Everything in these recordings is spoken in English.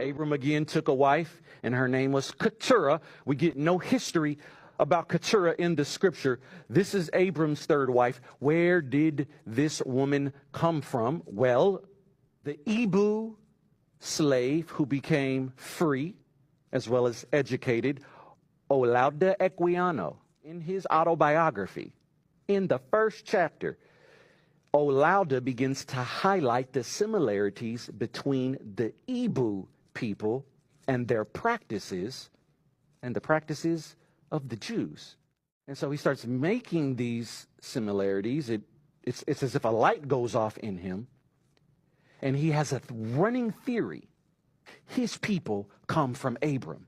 Abram again took a wife, and her name was Keturah. We get no history about Keturah in the scripture. This is Abram's third wife. Where did this woman come from? Well, the Hebrew slave who became free as well as educated, Olaudah Equiano, in his autobiography, in the first chapter, Olaudah begins to highlight the similarities between the Hebrew people and their practices and the practices of the Jews. And so he starts making these similarities. It's as if a light goes off in him. And he has a running theory. His people come from Abram.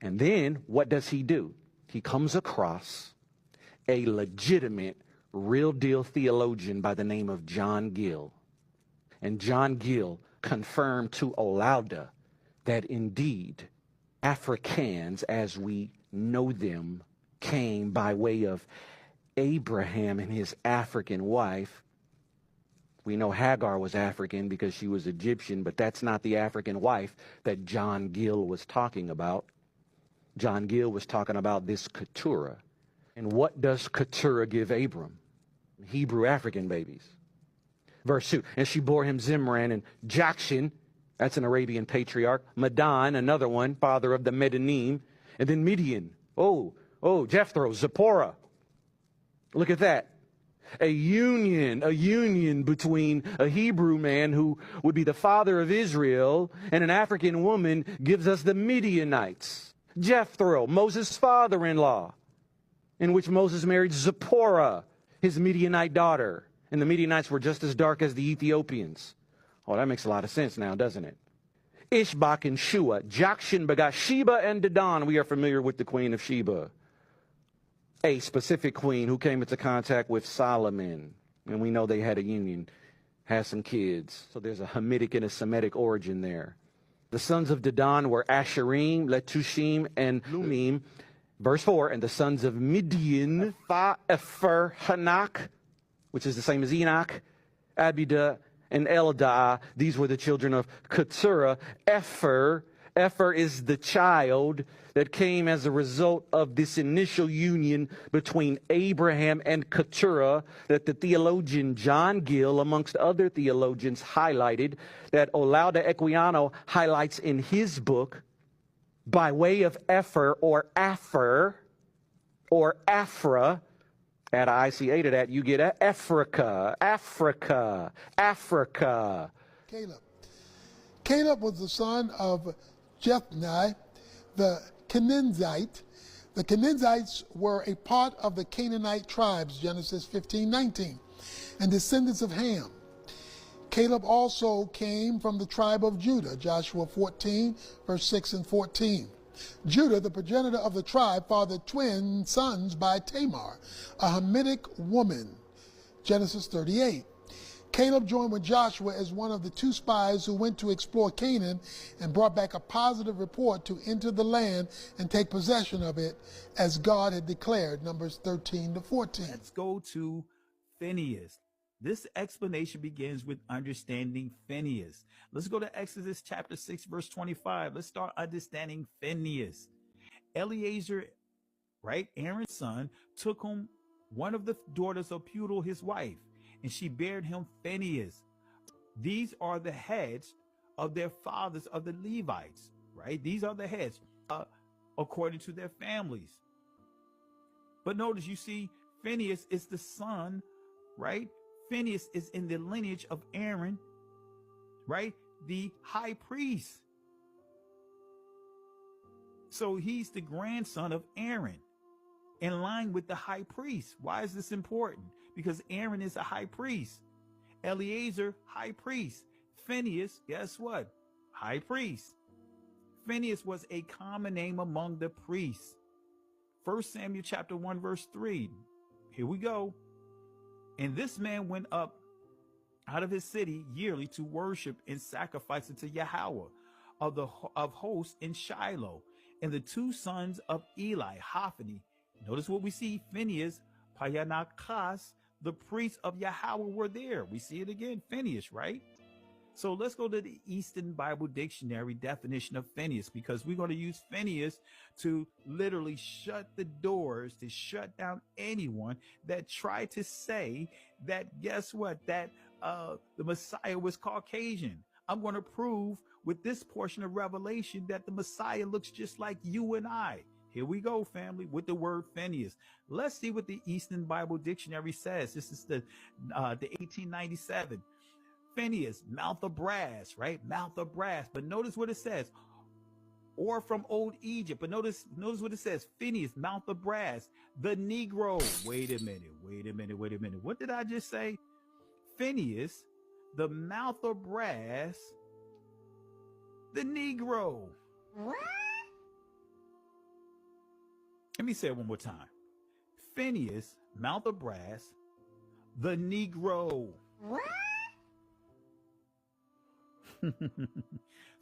And then what does he do? He comes across a legitimate, real deal theologian by the name of John Gill. And John Gill confirmed to Olaudah that indeed Africans as we know them came by way of Abraham and his African wife. We know Hagar was African because she was Egyptian, but that's not the African wife that John Gill was talking about. John Gill was talking about this Keturah. And what does Keturah give Abram? Hebrew African babies. Verse 2, and she bore him Zimran and Jokshan, that's an Arabian patriarch, Medan, another one, father of the Medanim, and then Midian. Jethro, Zipporah. Look at that. A union between a Hebrew man who would be the father of Israel and an African woman gives us the Midianites. Jethro, Moses' father-in-law, in which Moses married Zipporah, his Midianite daughter. And the Midianites were just as dark as the Ethiopians. Oh, that makes a lot of sense now, doesn't it? Ishbak and Shua, Jokshan begot Sheba and Dedan. We are familiar with the queen of Sheba. A specific queen who came into contact with Solomon. And we know they had a union, had some kids. So there's a Hamitic and a Semitic origin there. The sons of Dedan were Asherim, Letushim, and Lumim. Verse 4, and the sons of Midian, Pha-Epher, Hanak, which is the same as Enoch, Abidah, and Eldah. These were the children of Keturah. Epher is the child that came as a result of this initial union between Abraham and Keturah that the theologian John Gill, amongst other theologians, highlighted, that Olaudah Equiano highlights in his book, by way of Epher or Aphra, add an ICA to that, you get Africa. Caleb was the son of Jephunneh, the Kenizzite. The Kenizzites were a part of the Canaanite tribes, Genesis 15:19, and descendants of Ham. Caleb also came from the tribe of Judah, Joshua 14, verse 6 and 14. Judah, the progenitor of the tribe, fathered twin sons by Tamar, a Hamitic woman, Genesis 38. Caleb joined with Joshua as one of the two spies who went to explore Canaan and brought back a positive report to enter the land and take possession of it as God had declared, Numbers 13 to 14. Let's go to Phinehas. This explanation begins with understanding Phinehas. Let's go to Exodus chapter 6, verse 25. Let's start understanding Phinehas. Eleazar, right, Aaron's son, took him one of the daughters of Putiel, his wife, and she bare him Phinehas. These are the heads of their fathers of the Levites, right? These are the heads according to their families. But notice, you see, Phinehas is the son, right? Phinehas is in the lineage of Aaron, right? The high priest. So he's the grandson of Aaron, in line with the high priest. Why is this important? Because Aaron is a high priest. Eleazar, high priest. Phinehas, guess what? High priest. Phinehas was a common name among the priests. 1 Samuel chapter 1, verse 3. Here we go. And this man went up out of his city yearly to worship and sacrifice unto Yahweh of hosts in Shiloh. And the two sons of Eli, Hophni. Notice what we see. Phinehas, Payanakas, the priests of Yahweh were there. We see it again. Phinehas, right? So let's go to the Eastern Bible Dictionary definition of Phineas, because we're going to use Phineas to literally shut the doors, to shut down anyone that tried to say that, guess what, that the Messiah was Caucasian. I'm going to prove with this portion of Revelation that the Messiah looks just like you and I. Here we go, family, with the word Phineas. Let's see what the Eastern Bible Dictionary says. This is the 1897. Phineas, mouth of brass, right? Mouth of brass. But notice what it says. Or from old Egypt. But notice what it says. Phineas, mouth of brass. The Negro. Wait a minute. What did I just say? Phineas, the mouth of brass. The Negro. Let me say it one more time. Phineas, mouth of brass. The Negro.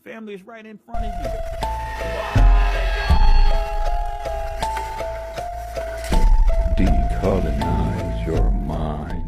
Family is right in front of you. Decolonize your mind.